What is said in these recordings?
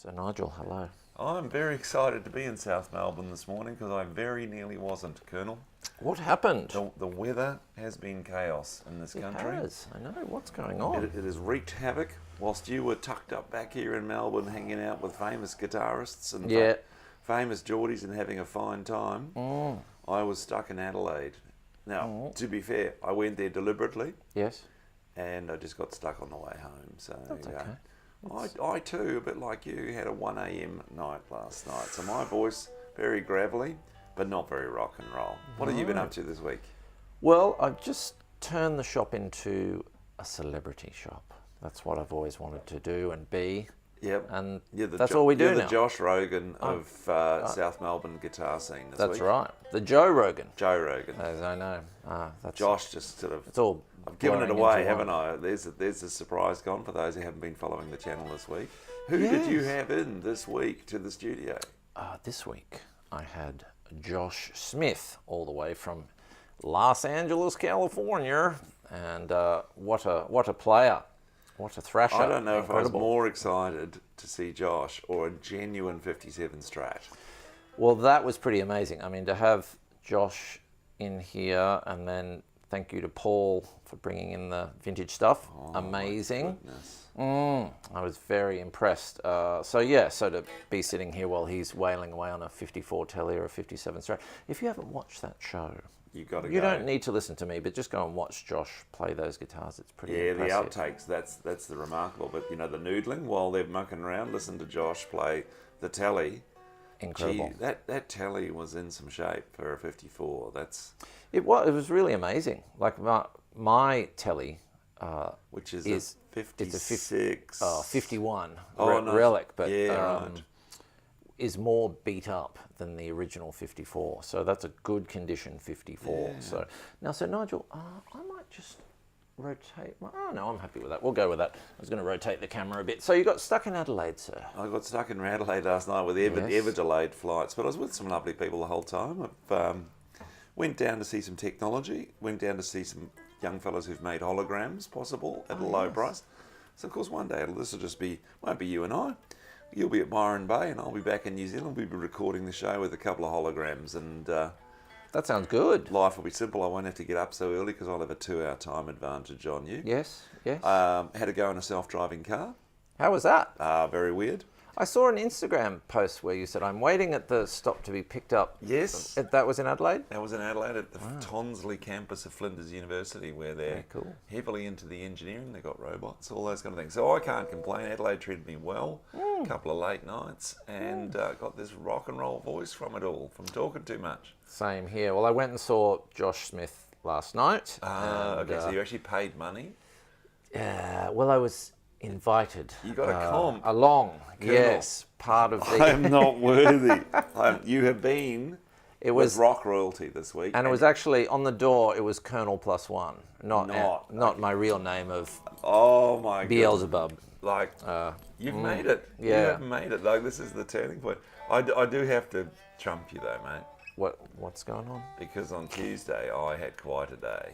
So Nigel, hello. I'm very excited to be in South Melbourne this morning because I very nearly wasn't, Colonel. What happened? The weather has been chaos in this country. It has. I know. What's going on? It has wreaked havoc. Whilst you were tucked up back here in Melbourne hanging out with famous guitarists and famous Geordies and having a fine time, I was stuck in Adelaide. Now, to be fair, I went there deliberately. Yes. And I just got stuck on the way home. So That's okay. I too, a bit like you, had a 1 a.m. night last night. So my voice, very gravelly, but not very rock and roll. What have you been up to this week? Well, I've just turned the shop into a celebrity shop. That's what I've always wanted to do and be. Yep. And that's all we do now. You're the Josh Rogan of South Melbourne guitar scene this week. That's right. The Joe Rogan. Joe Rogan. As I know. Josh just sort of... It's all... I've given it away, haven't I? There's a surprise gone for those who haven't been following the channel this week. Who did you have in this week to the studio? This week I had Josh Smith, all the way from Los Angeles, California, and what a player, what a thrasher! I don't know if I was Incredible. more excited to see Josh or a genuine 57 Strat. Well, that was pretty amazing. I mean, to have Josh in here, and then thank you to Paul for bringing in the vintage stuff. Amazing. I was very impressed. So to be sitting here while he's wailing away on a 54 Telly or a 57 Strat. If you haven't watched that show, you got to go. You don't need to listen to me, but just go and watch Josh play those guitars. It's pretty impressive. The outtakes, that's the remarkable. But the noodling while they're mucking around, listen to Josh play the Telly. Incredible. Gee, that Telly was in some shape for a 54. It was really amazing. Like my Telly, which is a 56, 51 no, relic, but right. is more beat up than the original 54. So that's a good condition 54. Yeah. So Nigel, I might just rotate. No, I'm happy with that. We'll go with that. I was going to rotate the camera a bit. So you got stuck in Adelaide, sir? I got stuck in Adelaide last night with ever delayed flights, but I was with some lovely people the whole time. I went down to see some technology, went down to see some young fellows who've made holograms possible at a low price. So of course one day this will just won't be you and I. You'll be at Byron Bay and I'll be back in New Zealand. We'll be recording the show with a couple of holograms, and that sounds good. Life will be simple. I won't have to get up so early because I'll have a 2-hour time advantage on you. Yes. Had to go in a self-driving car. How was that? Very weird. I saw an Instagram post where you said, I'm waiting at the stop to be picked up. Yes. That was in Adelaide? That was in Adelaide at the Tonsley campus of Flinders University, where they're heavily into the engineering. They've got robots, all those kind of things. So I can't complain. Adelaide treated me well. A couple of late nights, and got this rock and roll voice from it all, from talking too much. Same here. Well, I went and saw Josh Smith last night. Okay, so you actually paid money? Well, I was invited. You got a comp along. Colonel. Yes, part of the. I am not worthy. You have been. It was rock royalty this week, and it was actually on the door. It was Colonel +1, not my real name of. Oh my God. Beelzebub. Like you've made it. Yeah. You have made it. Like this is the turning point. I do have to trump you though, mate. What's going on? Because on Tuesday I had quite a day.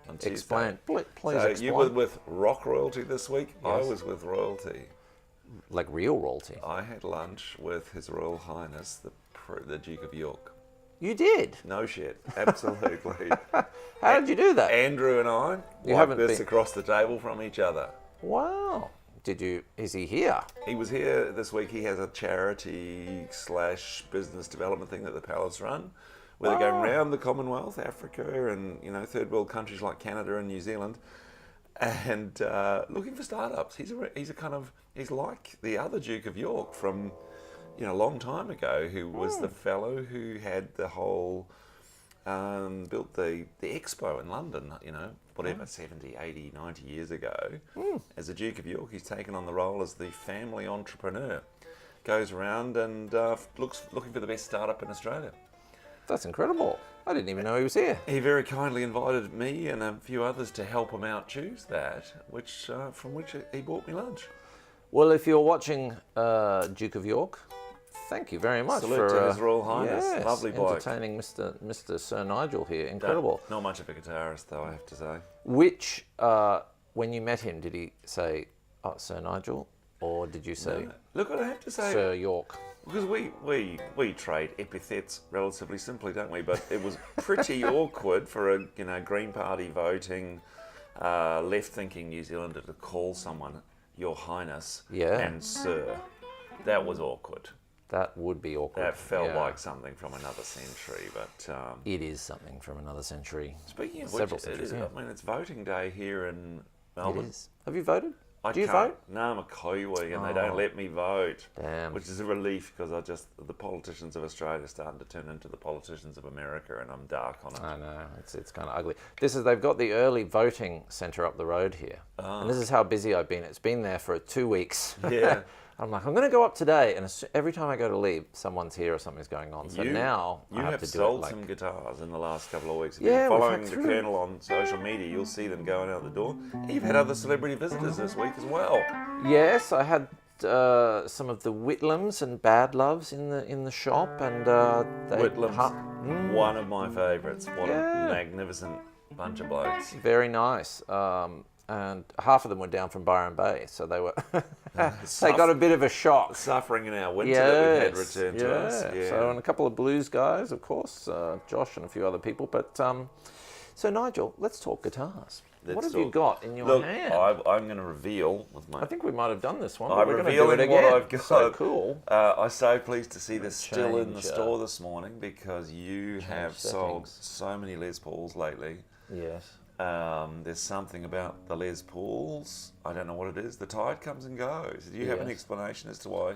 On Tuesday. Explain, please so explain. You were with rock royalty this week. Yes. I was with royalty. Like real royalty. I had lunch with His Royal Highness the Duke of York. You did? No shit, absolutely. How did you do that? Andrew and I wiped this across the table from each other. Wow. Is he here? He was here this week. He has a charity / business development thing that the Palace run, where they're going around the Commonwealth, Africa, and third world countries like Canada and New Zealand, and looking for startups. He's like the other Duke of York from a long time ago, who was the fellow who had the whole built the expo in London, 70, 80, 90 years ago. As a Duke of York, he's taken on the role as the family entrepreneur. Goes around and looking for the best startup in Australia. That's incredible. I didn't even know he was here. He very kindly invited me and a few others to help him out choose that, from which he bought me lunch. Well, if you're watching Duke of York, thank you very much Salute to His Royal Highness. Yes, Lovely bloke. Entertaining Mr. Sir Nigel here. Incredible. Not much of a guitarist, though, I have to say. Which, when you met him, did he say, "Oh, Sir Nigel"? Or did you say Look, I have to say, Sir York? because we trade epithets relatively simply, don't we? But it was pretty awkward for a Green Party voting, left-thinking New Zealander to call someone Your Highness and Sir. That was awkward. That would be awkward. That felt like something from another century, but it is something from another century. Speaking of several which, centuries, I mean, it's voting day here in Melbourne. It is. Have you voted? I Do you can't. vote? No, I'm a Kiwi, and they don't let me vote. Damn. Which is a relief because the politicians of Australia are starting to turn into the politicians of America, and I'm dark on it. I know, it's kind of ugly. They've got the early voting centre up the road here, and this is how busy I've been. It's been there for 2 weeks. Yeah. I'm like, I'm going to go up today, and every time I go to leave, someone's here or something's going on. So now you I have have to do sold it like, some guitars in the last couple of weeks. If Yeah, you're we've following had the three. Colonel on social media, you'll see them going out the door. You've had other celebrity visitors this week as well. Yes, I had some of the Whitlams and Bad Loves in the shop, and they Whitlam's one of my favourites. What Yeah. a magnificent bunch of blokes. very nice. And half of them were down from Byron Bay, so they were they got a bit of a shock. Suffering in our winter that we had returned to us. Yeah. So and a couple of blues guys, of course, Josh and a few other people. But so Nigel, let's talk guitars. What have you got in your hand? I'm going to reveal with my. I think we might have done this one. I'm But we're going to do revealing it again. what I've got. So cool. I'm so pleased to see this still in the Change, store this morning because you have sold settings. so many Les Pauls lately. Yes. There's something about the Les Pauls. I don't know what it is. The tide comes and goes. Do you have an Yes. explanation as to why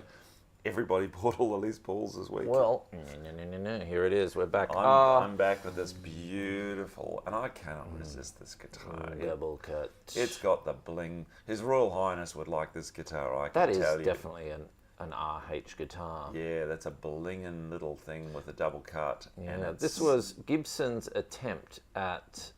everybody bought all the Les Pauls this week? Well, no. Here it is. We're back. I'm back with this beautiful, and I cannot resist this guitar. Double cut. It's got the bling. His Royal Highness would like this guitar, I can That is tell you. definitely an RH guitar. Yeah, that's a blinging little thing with a double cut. And Yeah, it's, this was Gibson's attempt at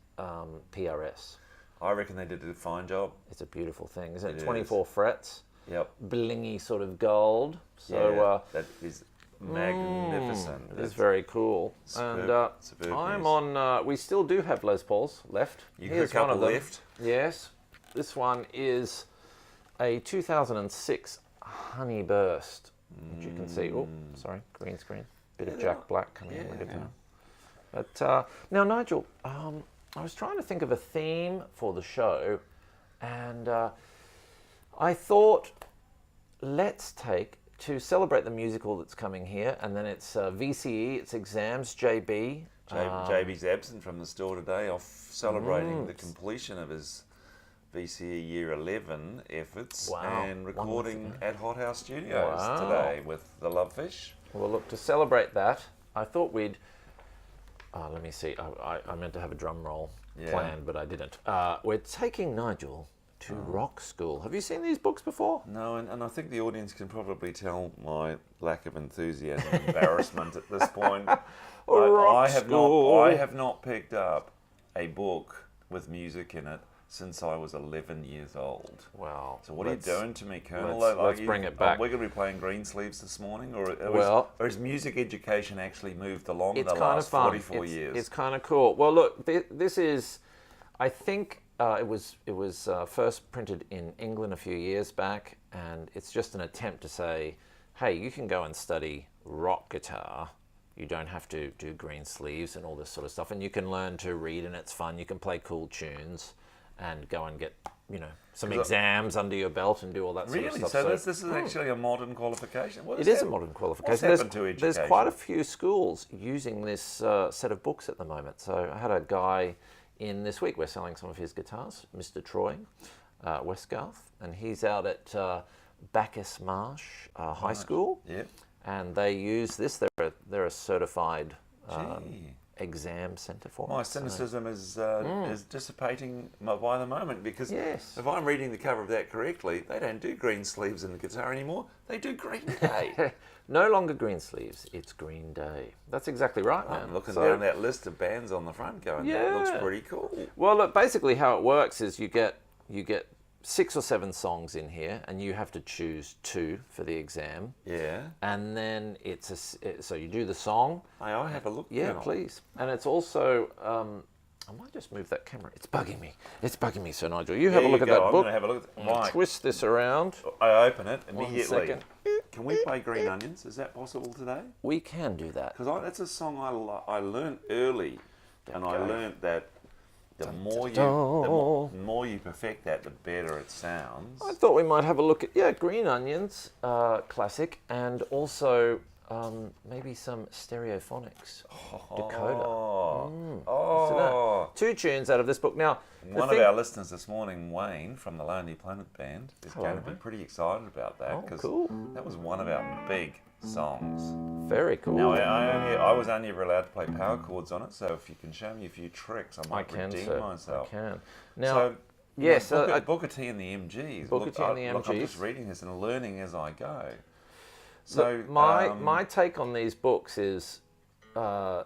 PRS. I reckon they did a fine job. It's a beautiful thing, isn't it? It 24 frets, Yep. blingy sort of gold. So Yeah, that is magnificent. it's very cool. Superb, And superb I'm piece. on. We still do have Les Pauls left. You got a Here's one couple of them. left? Yes. This one is a 2006 Honey Burst, which you can see. Oh, sorry, green screen. Bit of Jack Black coming in the guitar. But now, Nigel, I was trying to think of a theme for the show, and I thought, let's take, to celebrate the musical that's coming here, and then it's VCE, it's exams, JB. JB's absent from the store today, off celebrating the completion of his VCE Year 11 efforts Wow, and recording wonderful. at Hot House Studios Wow. today with the Lovefish. Well, look, to celebrate that, I thought we'd. Let me see. I meant to have a drum roll planned, but I didn't. We're taking Nigel to rock school. Have you seen these books before? No, and I think the audience can probably tell my lack of enthusiasm and embarrassment at this point. Rock school. I have not picked up a book with music in it since I was 11 years old. Wow. So what are you doing to me, Colonel? let's bring it back. We're going to be playing Greensleeves this morning, or has music education actually moved along in It's the kind of last fun. 44 years? It's kind of cool. Well, look, this is, I think it was first printed in England a few years back, and it's just an attempt to say, hey, you can go and study rock guitar. You don't have to do green sleeves and all this sort of stuff, and you can learn to read, and it's fun. You can play cool tunes and go and get, some exams under your belt and do all that sort of Really? stuff. So this is actually a modern qualification? It is a modern qualification. What's happened to education? There's quite a few schools using this set of books at the moment. So I had a guy in this week, we're selling some of his guitars, Mr. Troy Westgarth, and he's out at Bacchus Marsh High School. Yep. And they use this. They're a certified exam centre for My it. cynicism is dissipating by the moment because Yes. if I'm reading the cover of that correctly, they don't do green sleeves in the guitar anymore. They do Green Day. No longer green sleeves, it's Green Day. That's exactly right, man. I'm looking So- down that list of bands on the front going, that looks Yeah. pretty cool. Well, look, basically how it works is you get 6 or 7 songs in here, and you have to choose 2 for the exam. Yeah. And then so you do the song. May I have a look? Yeah, Colonel? please. And it's also I might just move that camera. It's bugging me. It's bugging me, Sir Nigel. You have a look at go. that I'm book. going to have a look at Right. Twist this around. I open it 1 immediately. second. Can we play Green Onions? Is that possible today? We can do that. Because that's a song I learned early, and I learned that the more you perfect that, the better it sounds. I thought we might have a look at Green Onions, classic, and also maybe some Stereophonics. Dakota. So 2 tunes out of this book. Now, one of our listeners this morning, Wayne from the Lonely Planet Band, is going to be pretty excited about that because that was one of our big songs. Very cool. Now, I was only ever allowed to play power chords on it, so if you can show me a few tricks, I might redeem myself. I can. Now, Booker T and the MGs. Booker T and the Look, I'm MGs. just reading this and learning as I go. So So my take on these books is the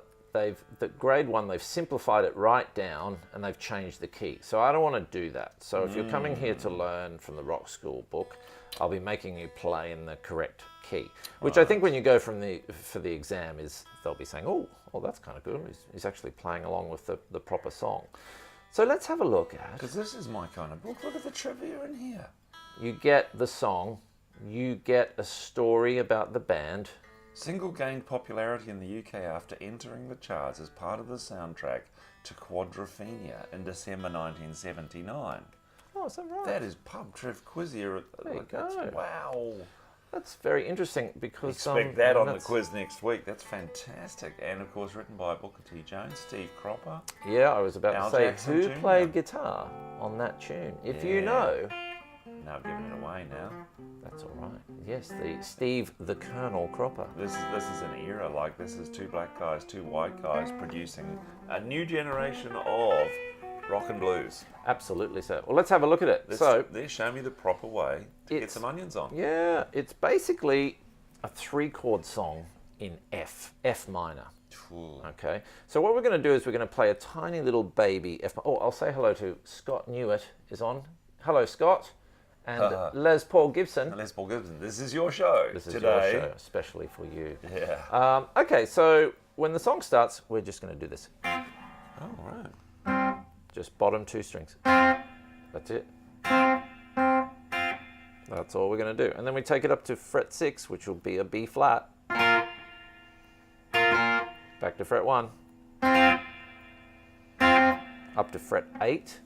grade 1 they've simplified it right down and they've changed the key. So I don't want to do that. So if you're coming here to learn from the Rock School book, I'll be making you play in the correct key. Which I think when you go for the exam is they'll be saying, oh that's kind of good. He's actually playing along with the proper song. So let's have a look at. Because this is my kind of book. Look at the trivia in here. You get the song. You get a story about the band. Single gained popularity in the UK after entering the charts as part of the soundtrack to Quadrophenia in December 1979. Oh, is that right? That is pub triv quiz here. There you go. Wow. That's very interesting because... Expect that on the quiz next week. That's fantastic. And of course written by Booker T. Jones, Steve Cropper. Yeah, I was about Al to say, Jackson who Jr. played guitar on that tune? If you know... No, I've given it away now. That's all right. Yes, the Steve the Colonel Cropper. This is an era, like this is 2 black guys, 2 white guys producing a new generation of rock and blues. Absolutely so. Well, let's have a look at it. They show me the proper way to get some onions on. Yeah, it's basically a 3-chord song in F minor. Okay, so what we're going to do is we're going to play a tiny little baby F. Oh, I'll say hello to Scott Newitt is on. Hello, Scott. And Les Paul Gibson. Les Paul Gibson, this is your show This is today. your show, especially for you. Yeah. Okay, so when the song starts, we're just going to do this. Oh, right. Just bottom 2 strings. That's it. That's all we're going to do. And then we take it up to fret 6, which will be a B flat. Back to fret 1. Up to fret 8.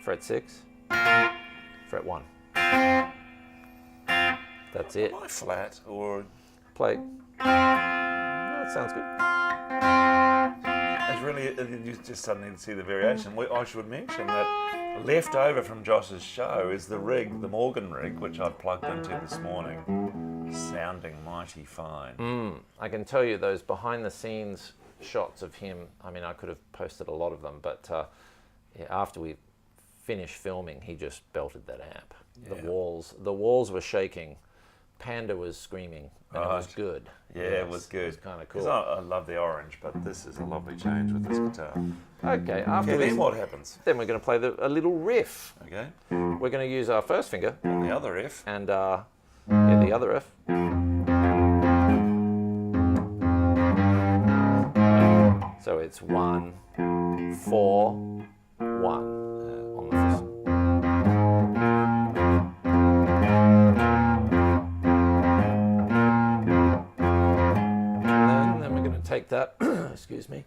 Fret 6. Fret 1. That's it. Am I flat or... Play. That sounds good. It's really, you just suddenly see the variation. I should mention that left over from Josh's show is the rig, the Morgan rig, which I plugged into this morning, sounding mighty fine. I can tell you those behind the scenes shots of him, I mean, I could have posted a lot of them, but after we finished filming, he just belted that amp. Yeah. The walls were shaking. Panda was screaming, and it was good. Yeah, Yes, it was good. It was kind of cool. 'Cause I love the orange, but this is a lovely change with this guitar. Okay, after Then what happens? Then we're going to play a little riff. Okay. We're going to use our first finger And the other F. and the other F. So it's 1, 4, 1 on the first. And then we're going to take that, excuse me,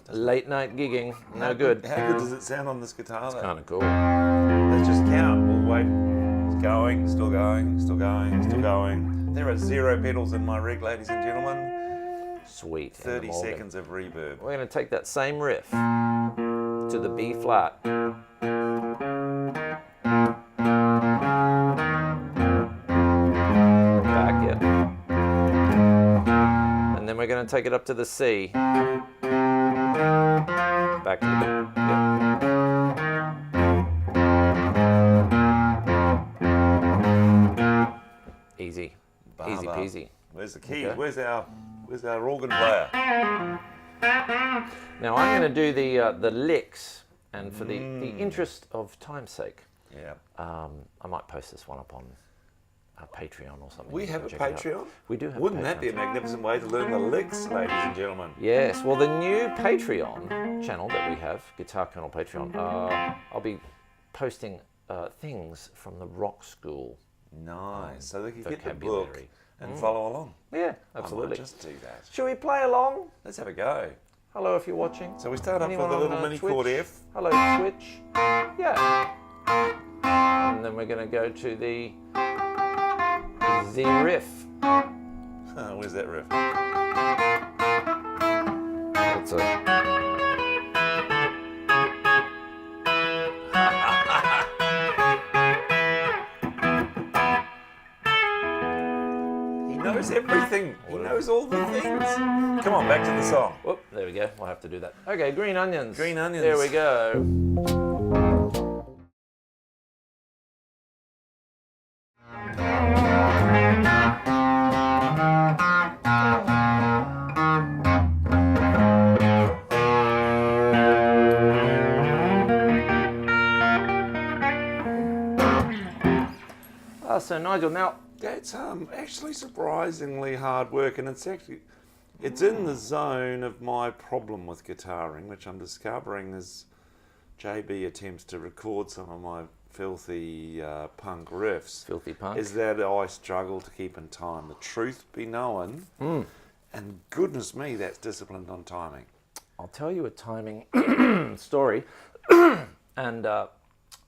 late night gigging, no good. How good does it sound on this guitar? Kind of cool. Let's just count. We'll wait. It's going, still going, still going, still going. There are 0 pedals in my rig, ladies and gentlemen. Sweet. 30 seconds of reverb. We're going to take that same riff to the B flat. Back it. And then we're going to take it up to the C. Back to the B. Yep. Easy. Easy peasy. Where's the keys? Okay. Where's our organ player? Now I'm going to do the licks, and for the interest of time's sake, Yeah. I might post this one up on Patreon or something. We You have can a check it out. Patreon? We do have Wouldn't a that Patreon. be a magnificent way to learn the licks, ladies and gentlemen? Yes, well, the new Patreon channel that we have, Guitar Kernel Patreon, I'll be posting things from the rock school. Nice. So they can get the book vocabulary. and follow along. Yeah, I absolutely. might just do that. Should we play along? Let's have a go. Hello, if you're watching. So we start off Anyone with a on, little mini Twitch? chord F. Hello, Twitch. Yeah. And then we're going to go to the riff. Where's that riff? That's a... He knows everything. He knows all the things. Come on, back to the song. Whoop, there we go. We'll have to do that. Okay, Green Onions. Green Onions. There we go. So Nigel, now That's actually surprisingly hard work, and it's in the zone of my problem with guitaring, which I'm discovering as JB attempts to record some of my filthy punk riffs. Filthy punk. Is that I struggle to keep in time. The truth be known, and goodness me, that's disciplined on timing. I'll tell you a timing story, and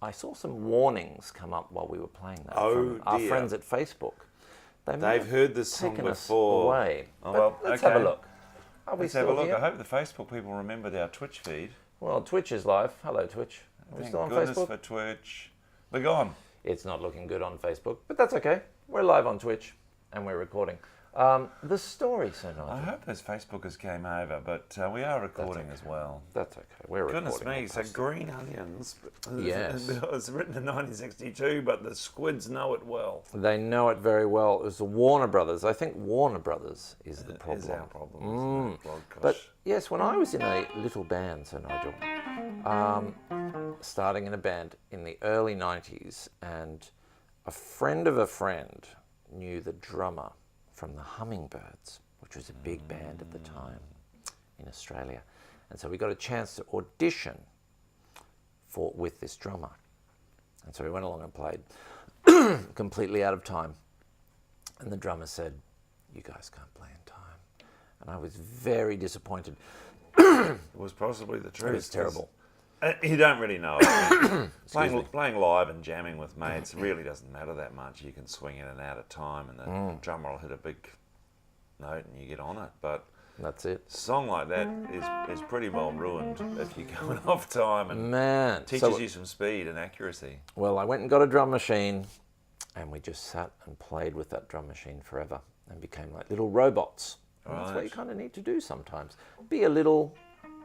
I saw some warnings come up while we were playing that from our dear. friends at Facebook. They've heard this song taken us before. away. Oh, But well, let's okay. have a look. Are we Let's have a still look. here? I hope the Facebook people remembered our Twitch feed. Well, Twitch is live. Hello, Twitch. Are we Thank still on goodness Facebook? for Twitch. They're gone. It's not looking good on Facebook, but that's okay. We're live on Twitch, and we're recording. The story, Sir Nigel. I hope those Facebookers came over, but we are recording as well. That's okay. We're Goodness recording. me, so Green Onions. Yes. It was written in 1962, but the squids know it well. They know it very well. It was the Warner Brothers. I think Warner Brothers is the problem. Is our problem, isn't it? Well, But gosh. yes, when I was in a little band, Sir Nigel, starting in a band in the early 90s, and a friend of a friend knew the drummer from the Hummingbirds, which was a big band at the time in Australia. And so we got a chance to audition with this drummer. And so we went along and played completely out of time. And the drummer said, "You guys can't play in time." And I was very disappointed. It was possibly the truth. It was terrible. You don't really know it. Playing live and jamming with mates really doesn't matter that much. You can swing in and out of time, and the drummer will hit a big note and you get on it. But That's it. a song like that is pretty well ruined if you're going off time, and Man. teaches you some speed and accuracy. Well, I went and got a drum machine, and we just sat and played with that drum machine forever and became like little robots. And that's what you kind of need to do sometimes. Be a little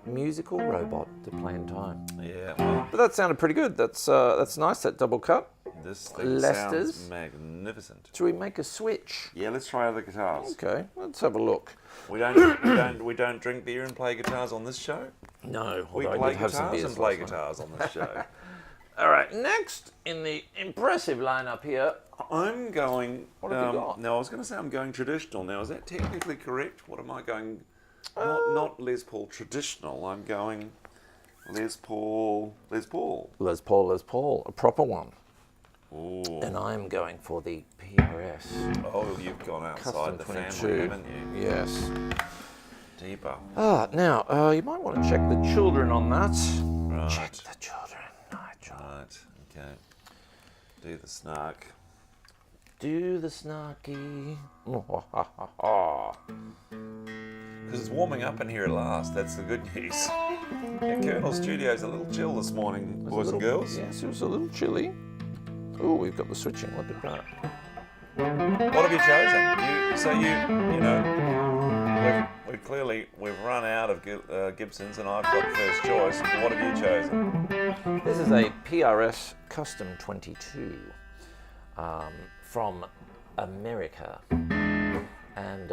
musical robot to play in time. Yeah, well, But that sounded pretty good. That's nice, that double cut. this thing Lester's. sounds magnificent. Should we make a switch? Yeah, let's try other guitars. Okay, let's have a look. We don't drink beer and play guitars on this show. No, We although I play did have some guitars beers and play last night. guitars on this show. All right, next in the impressive lineup here. I'm going. What have you got? No, I was going to say I'm going traditional. Now, is that technically correct? What am I going? Not Les Paul traditional. I'm going Les Paul. Les Paul, a proper one. Ooh. And I'm going for the PRS. Oh, you've gone outside Custom the 22. family, haven't you? Yes. Deeper. Now, you might want to check the children on that. Right. Check the children, Nigel. Right. Okay. Do the snark. Do the snarky. Because it's warming up in here at last. That's the good news. The Colonel Studio's a little chill this morning, boys and girls. Yes, it was a little chilly. Oh, we've got the switching. Look at that. What have you chosen? You know, we've run out of Gibsons, and I've got first choice. What have you chosen? This is a PRS Custom 22 from America. And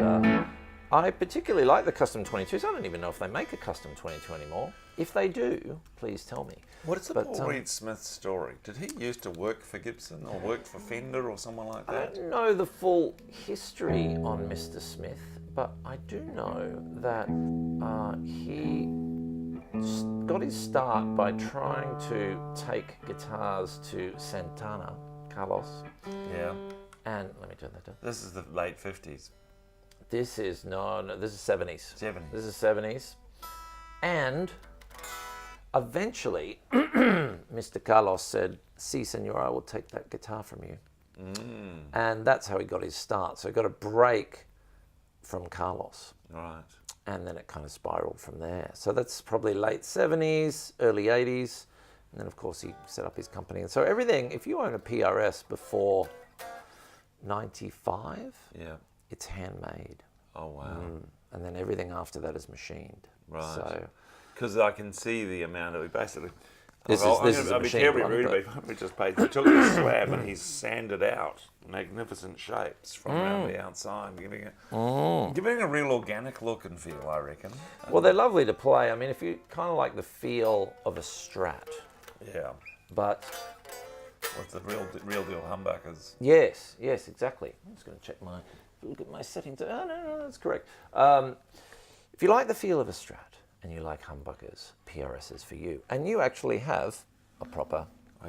I particularly like the Custom 22s. I don't even know if they make a Custom 22 anymore. If they do, please tell me. What's the Paul Reed Smith story? Did he used to work for Gibson or work for Fender or someone like I that? don't know the full history on Mr. Smith, but I do know that he got his start by trying to take guitars to Santana, Carlos. Yeah. And let me turn that down. This is the late 50s. This is this is 70s. 70s. This is 70s. And eventually, Mr. Carlos said, "Si, senor, I will take that guitar from you." And that's how he got his start. So he got a break from Carlos. Right. And then it kind of spiraled from there. So that's probably late 70s, early 80s. And then, of course, he set up his company. And so everything, if you own a PRS before 95, Yeah. it's handmade. Oh, wow. And then everything after that is machined. Right. So Because I can see the amount of basically. This I'll is a be machine terribly one, rude, but we just paid. He took the slab and he's sanded out magnificent shapes from around the outside, giving it a real organic look and feel, I reckon. well, they're lovely to play. I mean, if you kind of like the feel of a Strat, Yeah. but What's the real deal humbuckers? yes, exactly. I'm just going to check look at my settings. Oh, no, that's correct. If you like the feel of a Strat and you like humbuckers, PRS is for you. And you actually have a proper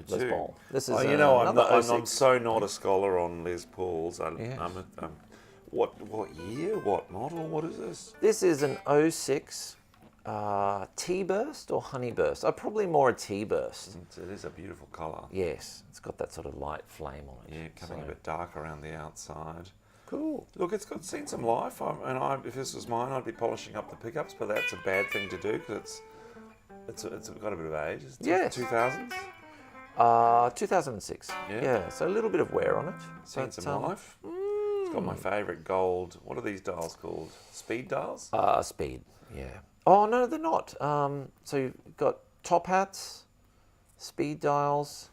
Les do. Paul. This is I'm another so not a scholar on Les Pauls. Yes. What year? What model? What is this? This is an 06 T-burst or honeyburst. Probably more a T-burst. It is a beautiful colour. Yes, it's got that sort of light flame on it. Yeah, coming So- a bit dark around the outside. Cool. Look, it's seen some life, if this was mine, I'd be polishing up the pickups, but that's a bad thing to do because it's got a bit of age. It's Yes. 2000s. 2006. Yeah. Yeah, so a little bit of wear on it. Seen But, some life. It's got my favourite gold. What are these dials called? Speed dials? Speed, yeah. Oh, no, they're not. So you've got top hats, speed dials.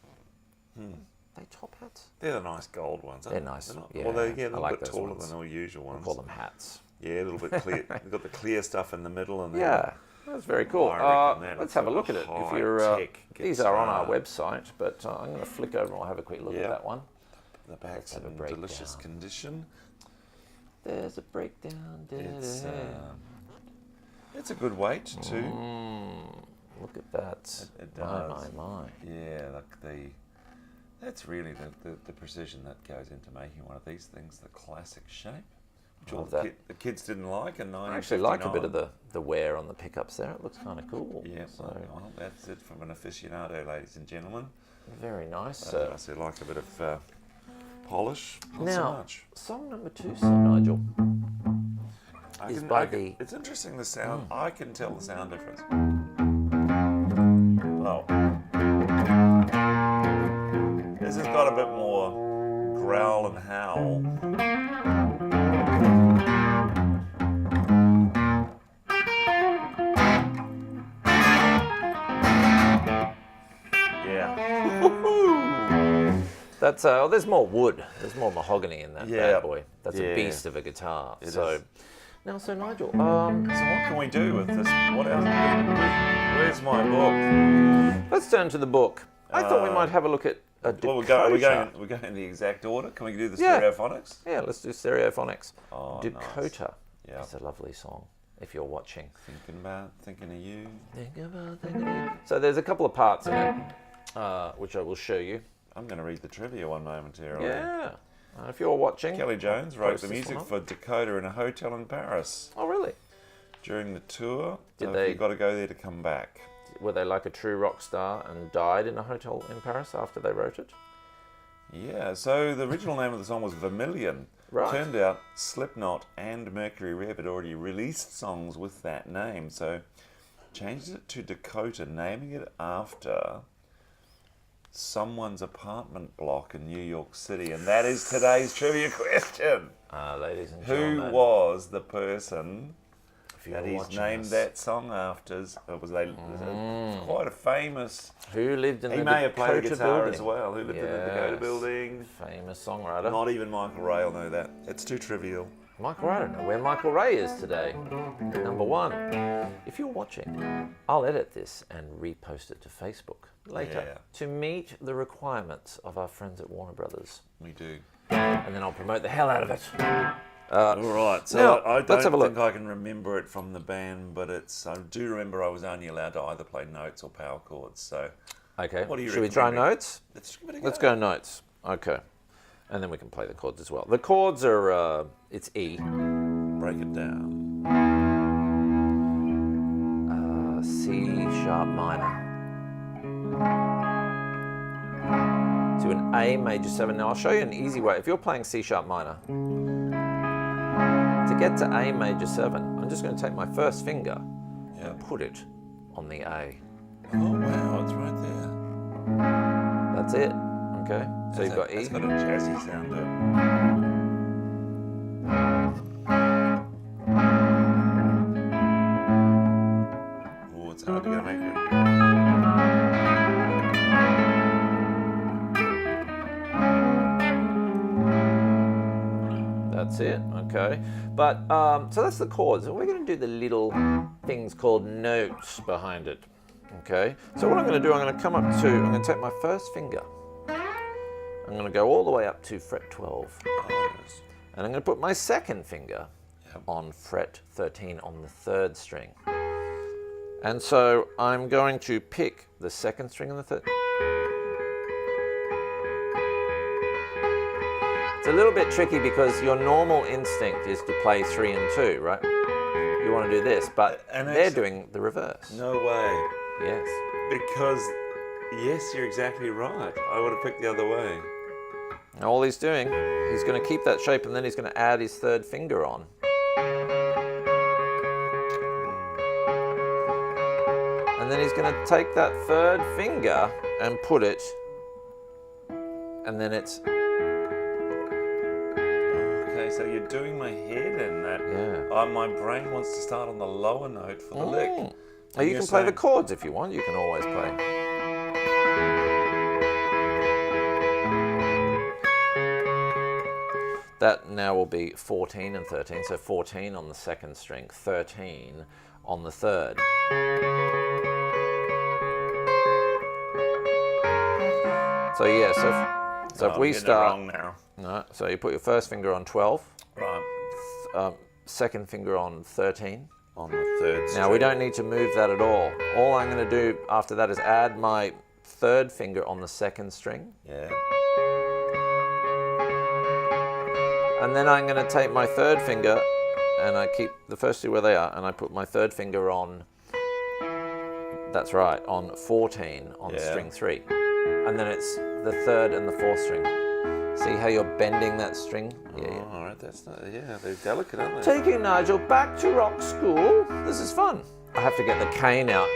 Are they top hats? They're the nice gold ones. They're Aren't nice, They're not, yeah. Well, they're a I little like bit those taller ones. than all usual ones. Call them hats. Yeah, a little bit clear. They've got the clear stuff in the middle, and then Yeah, that's very cool. I reckon that Let's is have a a look at it. If high you're, tech these are on our guitar. website, but I'm going to flick over and we'll have a quick look Yeah. at that one. the back's have a in breakdown. delicious condition. There's a breakdown. It's a good weight too. Look at that. It does. My. Yeah, that's really the precision that goes into making one of these things, the classic shape, which all Love that. the kids didn't like in 1959. I actually like a bit of the wear on the pickups there. It looks kind of cool. Yeah, So well, that's it from an aficionado, ladies and gentlemen. very nice. I still like a bit of polish, not so Now, much. song number 2, Sir Nigel. It's interesting the sound. I can tell the sound difference. Oh. This has got a bit more growl and howl. Yeah. That's there's more wood. There's more mahogany in that Yeah. bad boy. That's Yeah. a beast of a guitar. It so is. now, so Nigel, So what can we do with this? What else? Where's my book? let's turn to the book. I thought we might have a look at a Well, Dakota. we're going in the exact order. Can we do the Yeah. stereophonics? Yeah, let's do Stereophonics. Oh, Dakota. Yeah. It's a lovely song. If you're watching. Thinking of you. So there's a couple of parts in it, which I will show you. I'm going to read the trivia one momentarily. Yeah. If you're watching. Kelly Jones wrote post the this music one up. for Dakota in a hotel in Paris Oh, really? during the tour. Did so they- You've got to go there to come back. Were they like a true rock star and died in a hotel in Paris after they wrote it? Yeah, so the original name of the song was Vermilion. Right. Turned out Slipknot and Mercury Rev had already released songs with that name, so changed it to Dakota, naming it after someone's apartment block in New York City. And that is today's trivia question. Ladies and Who gentlemen. was the person if you're that he's watching named us, that song after? Quite a famous... Who lived in He the may have played Dakota guitar building? as well. Who lived in the Dakota Yes. building? Famous songwriter. Not even Michael Ray will know that. It's too trivial. Michael Ray, I don't know where Michael Ray is today. Number 1. If you're watching, I'll edit this and repost it to Facebook later to meet the requirements of our friends at Warner Brothers. We do. And then I'll promote the hell out of it. All right. So now, I let's have a don't think look. I can remember it from the band, but I do remember I was only allowed to either play notes or power chords. So, Okay. what do you Should we try recommend? notes? Let's give it a go. Let's go notes. Okay. And then we can play the chords as well. The chords are, it's E. Break it down. C sharp minor. To an A major 7. Now I'll show you an easy way. If you're playing C sharp minor, to get to A major 7, I'm just going to take my first finger and put it on the A. Oh wow, it's right there. That's it. Okay. So you've got E. It's got a jazzy sound to it. Oh, it's hard to get a make it. That's it, okay. But, so that's the chords. And we're going to do the little things called notes behind it, okay? So what I'm going to do, I'm going to come up to, I'm going to take my first finger. I'm going to go all the way up to fret 12. And I'm going to put my second finger on fret 13 on the 3rd string. And so I'm going to pick the 2nd string and the 3rd. It's a little bit tricky because your normal instinct is to play 3 and 2, right? You want to do this, but they're doing the reverse. No way. Yes. Because, yes, you're exactly right. I would have picked the other way. Now all he's doing, he's going to keep that shape and then he's going to add his 3rd finger on. And then he's going to take that 3rd finger and put it, and then it's... Okay, so you're doing my head in that. Yeah. My brain wants to start on the lower note for the lick. Now you can play the chords if you want. You can always play. That now will be 14 and 13. So 14 on the 2nd string, 13 on the 3rd. So yeah, so if we start, wrong now. no, so you put your first finger on 12, Right. second finger on 13. On the 3rd string. Now we don't need to move that at all. All I'm going to do after that is add my 3rd finger on the 2nd string. Yeah. And then I'm going to take my 3rd finger and I keep the first 2 where they are and I put my 3rd finger on, that's right, on 14 on string 3. And then it's the 3rd and the 4th string. See how you're bending that string? Yeah. All right, that's not, they're delicate, aren't they? Taking Nigel back to rock school. This is fun. I have to get the cane out.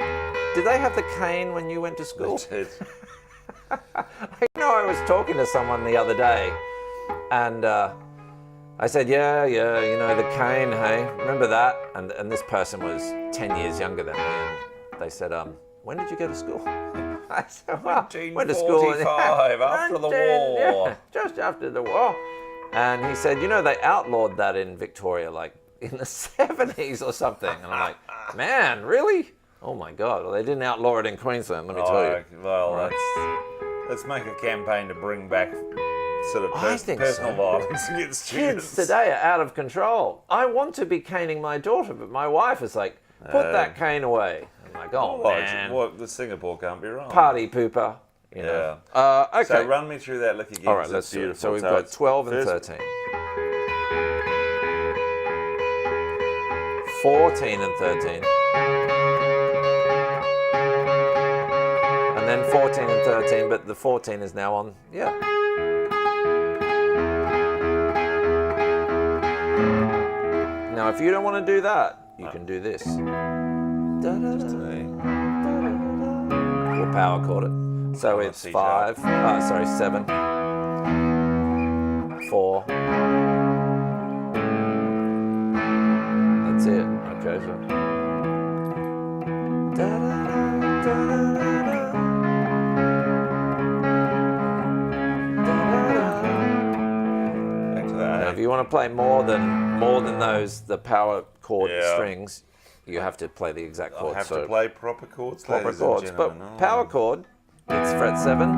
Did they have the cane when you went to school? They did. I was talking to someone the other day and I said, yeah, you know, the cane, hey, remember that? And this person was 10 years younger than me and they said, when did you go to school? I said, well, went to school 1945, after the war. Yeah, just after the war. And he said, you know, they outlawed that in Victoria, like in the 70s or something. And I'm like, man, really? Oh my God. Well, they didn't outlaw it in Queensland, let me tell you. Well, Right. let's make a campaign to bring back sort of I think personal so. violence against Kids students. today are out of control. I want to be caning my daughter, but my wife is like, put that cane away. I'm like, oh, man. What, the Singapore can't be wrong. Party pooper. You know. Okay. So run me through that lick again. All right, 'cause let's it's do it. beautiful. So we've got it's 12 and first- 13. 14 and 13. And then 14 and 13, but the 14 is now on, yeah. Now, if you don't want to do that, you can do this. We'll power chord it. So it's C 7, 4. That's it. Okay, so. Back to that. Now, if you you want to play more than the power chord Yeah. strings, you have to play the exact I chords. have so to play proper chords, proper ladies chords. and But gentlemen. power chord, it's fret 7,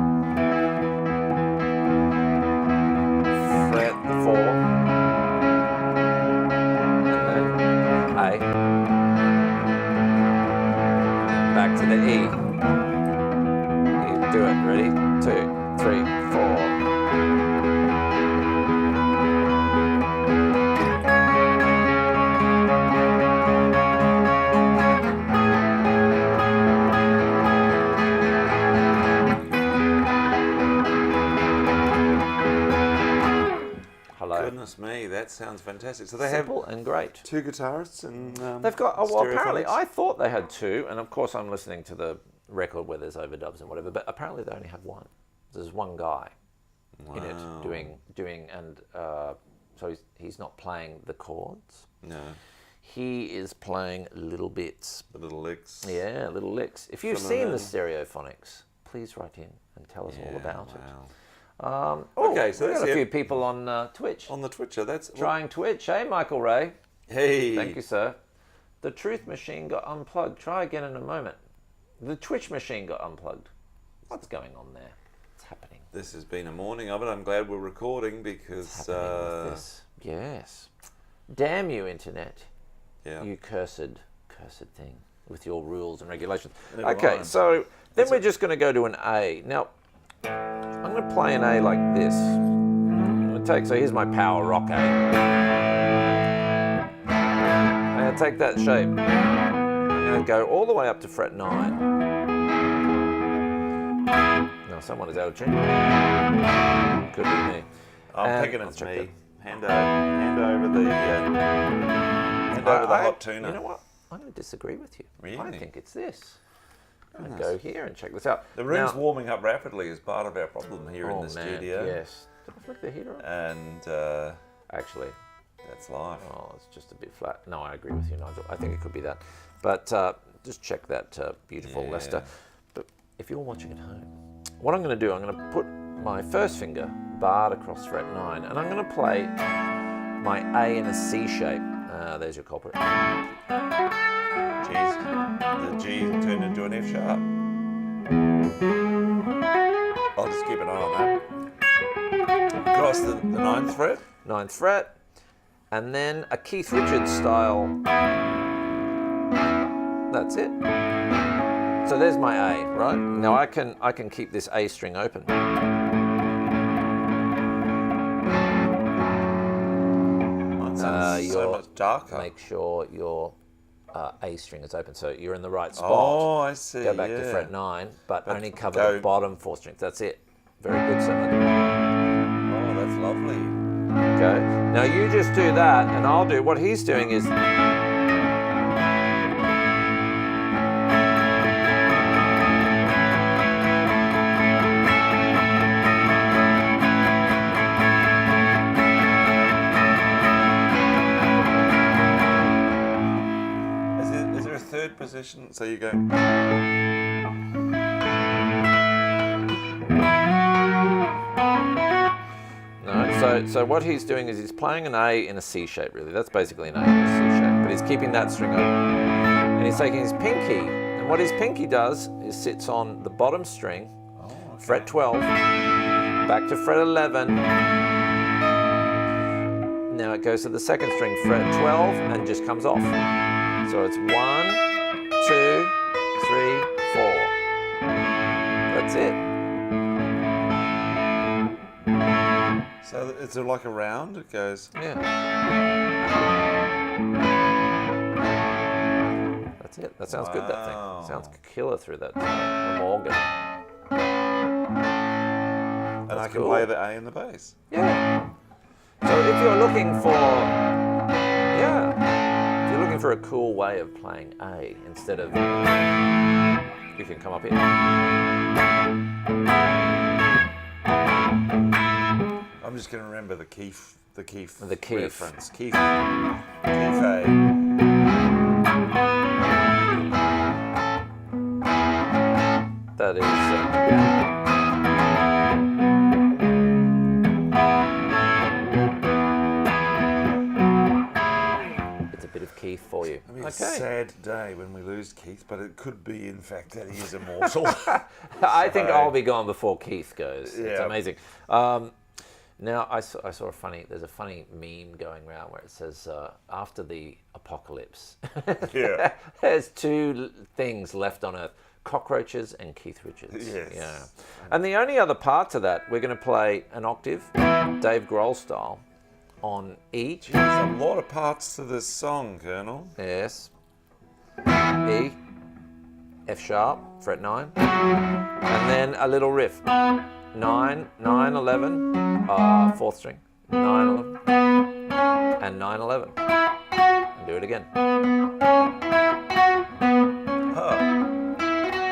fret 4, and then A, back to the E. You do it. Ready? 2, 3, 4. Hello. Goodness me, that sounds fantastic. So they Simple and great. have 2 guitarists and They've got, well, apparently, stereophonics? I thought they had 2, and of course I'm listening to the record where there's overdubs and whatever, but apparently they only have 1. There's one guy in it doing and so he's not playing the chords. No, He is playing little bits. the little licks. Yeah, little licks. If you've From seen the the- stereophonics, please write in and tell us all about it. Wow. Okay, so we've that's got a it. few people on Twitch. On the Twitcher, that's... Trying Twitch. Hey, Michael Ray. Hey! Thank you, sir. The truth machine got unplugged. Try again in a moment. The Twitch machine got unplugged. What's going on there? What's happening? This has been a morning of it. I'm glad we're recording because... Happening with this? Yes. Damn you, internet. Yeah. You cursed thing with your rules and regulations. Never Okay, mind. so then we're just going to go to an A. Now, I'm going to play an A like this. I'm going to take, so here's my power rock A. I'm going to take that shape. I'm going to go all the way up to fret 9. Now, someone is out of tune. Could be me. I'm And thinking I'll it's check me. Hand over the hot tuna. You know what? I'm going to disagree with you. I Really? think it's this. I'm going to go here and check this out. The room's Now- warming up rapidly as part of our problem here in the man, studio. Yes. Did I flick the heater on? And Actually, that's life. oh, it's just a bit flat. No, I agree with you, Nigel. I think it could be that. But just check that beautiful Yeah. Leicester. But if you're watching at home, what I'm going to do, I'm going to put my first finger barred across fret 9, and I'm going to play my A in a C shape. There's your culprit. G's, the G turned into an F sharp. I'll just keep an eye on that. Across the 9th fret. 9th fret, and then a Keith Richards style. That's it. So there's my A, right? Now I can keep this A string open. Mine sounds so your- much darker. Make sure your A string is open, so you're in the right spot. Oh, I see. Go back to yeah. fret 9, but only cover go- the bottom 4 strings. That's it. Very good, sir. Oh, that's lovely. Okay. Now you just do that, and I'll do what he's doing is. Is there a third position? So you go. No, so what he's doing is he's playing an A in a C shape, really. That's basically an A in a C shape, but he's keeping that string open. And he's taking his pinky, and what his pinky does is sits on the bottom string, fret 12, back to fret 11. Now it goes to the second string, fret 12, and just comes off. So it's 1, 2, 3, 4. That's it. So it's like a round. It goes. Yeah. That's it. That sounds good, that Wow. thing. Sounds killer through that organ. And I can cool. play the A and the bass. Yeah. So if you're looking for, if you're looking for a cool way of playing A instead of, you can come up here. I'm just going to remember the Keith Keith. reference. Keith A. That is. Sad day when we lose Keith, but it could be, in fact, that he is immortal. I think I'll be gone before Keith goes. It's amazing. Now, there's a funny meme going around where it says, after the apocalypse, there's two things left on Earth, cockroaches and Keith Richards. Yes. Yeah. And the only other part to that, we're going to play an octave, Dave Grohl style, on E. There's a lot of parts to this song, Colonel. Yes. E, F sharp, fret 9, and then a little riff. 9, 9, 11, 4th string, 9, 11, and 9, 11. And do it again.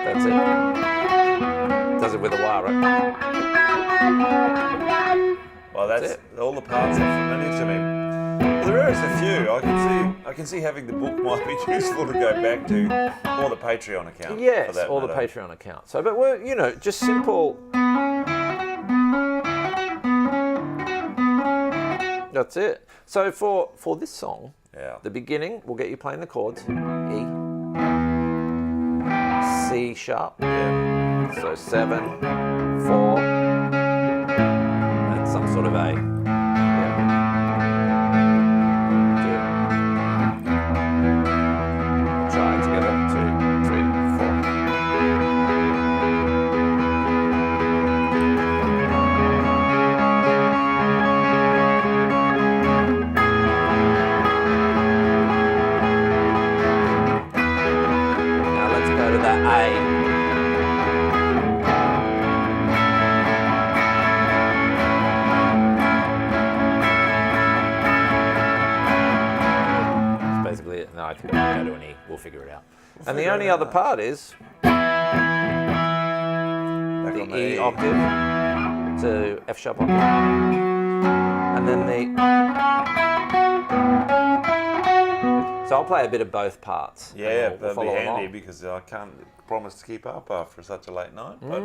That's it. Does it with a wire, right? Well, that's all the parts are familiar to me. There is a few. I can see having the book might be useful to go back to, or the Patreon account. Yes, for that or the matter. Patreon account. So, but we're just simple. That's it. So for this song, the beginning, we'll get you playing the chords. E, C sharp. So 7, 4, and some sort of A. Try it together. 2, 3, 4. Now let's go to that A. No, I think I'll go to an E. We'll figure it out. And the only other part is the E octave to F sharp octave. And then So I'll play a bit of both parts. Yeah, we'll that'd be handy because I can't promise to keep up after such a late night. But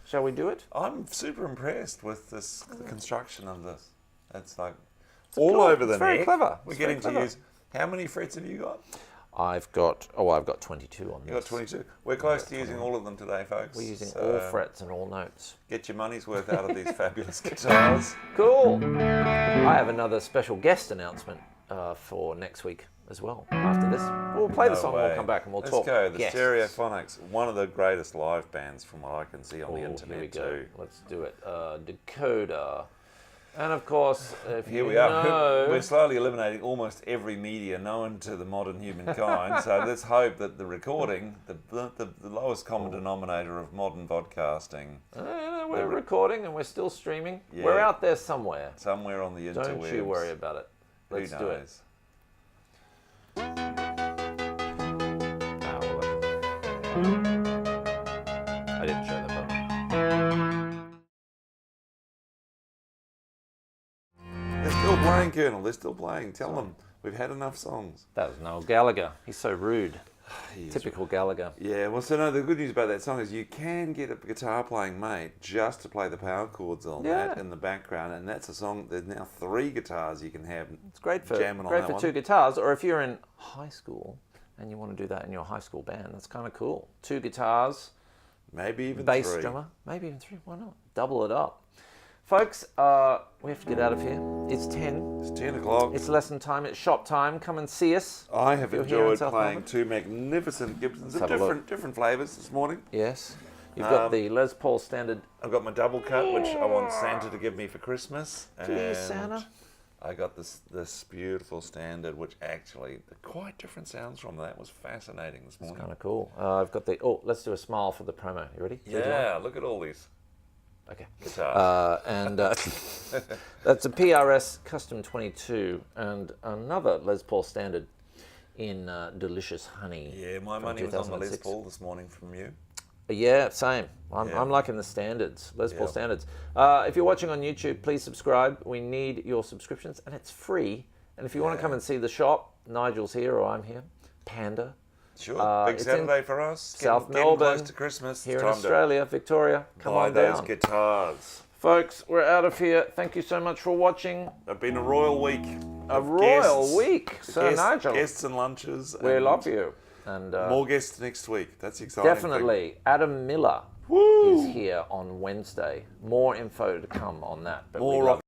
shall we do it? I'm super impressed with the construction of this. It's like all over the neck. Very clever. We're getting to use. How many frets have you got? I've got 22 on this. You've got 22. We're close to using all of them today, folks. We're using all frets and all notes. Get your money's worth out of these fabulous guitars. Cool. I have another special guest announcement for next week as well. After this, we'll play the song. We'll come back and we'll talk. Let's go. The guests. Stereophonics, one of the greatest live bands from what I can see on the internet Here we go. too. Let's do it. Dakota. And of course, if Here you we are. know... We're slowly eliminating almost every media known to the modern humankind. So let's hope that the recording, the lowest common denominator of modern podcasting. We're recording and we're still streaming. Yeah. We're out there somewhere. Somewhere on the interwebs. Don't you worry about it. Let's Who do it. knows? I didn't show that button. They're still playing, Colonel. They're still playing. Tell them we've had enough songs. That was Noel Gallagher. He's so rude. Typical Gallagher. Yeah, well, so no, the good news about that song is you can get a guitar playing mate just to play the power chords on that in the background, and that's a song. There's now 3 guitars you can have. It's great for jamming on great that for one. 2 guitars, or if you're in high school and you want to do that in your high school band, that's kind of cool. 2 guitars, maybe even bass 3. drummer, maybe even 3. Why not? Double it up. Folks, we have to get out of here. It's 10. It's 10 o'clock. It's lesson time. It's shop time. Come and see us. I have You're here in enjoyed South playing Melbourne. 2 magnificent Gibsons Let's of have a look. different flavours this morning. Yes. You've got the Les Paul standard. I've got my double cut, which I want Santa to give me for Christmas. Dear Santa. I got this beautiful standard, which actually quite different sounds from. That was fascinating this morning. Kind of cool. I've got the. Oh, let's do a smile for the promo. You ready? Yeah, look at all these Okay. guitars. And that's a PRS Custom 22 and another Les Paul standard in Delicious Honey. Yeah, my from money was on the Les 2006. Paul this morning from you. Yeah, same. I'm liking the standards, Les Paul standards. If you're watching on YouTube, please subscribe. We need your subscriptions, and it's free. And if you want to come and see the shop, Nigel's here or I'm here. Panda. Sure, big it's Saturday for us. South Getting Melbourne, close to Christmas. Here in Time Australia, Victoria. to Come buy on those down. guitars. Folks, we're out of here. Thank you so much for watching. It's been a royal week. A royal guests, week, Sir Nigel. Guests and lunches. We and love you. And more guests next week. That's exciting. definitely. Adam Miller Woo! is here on Wednesday. More info to come on that. But More we love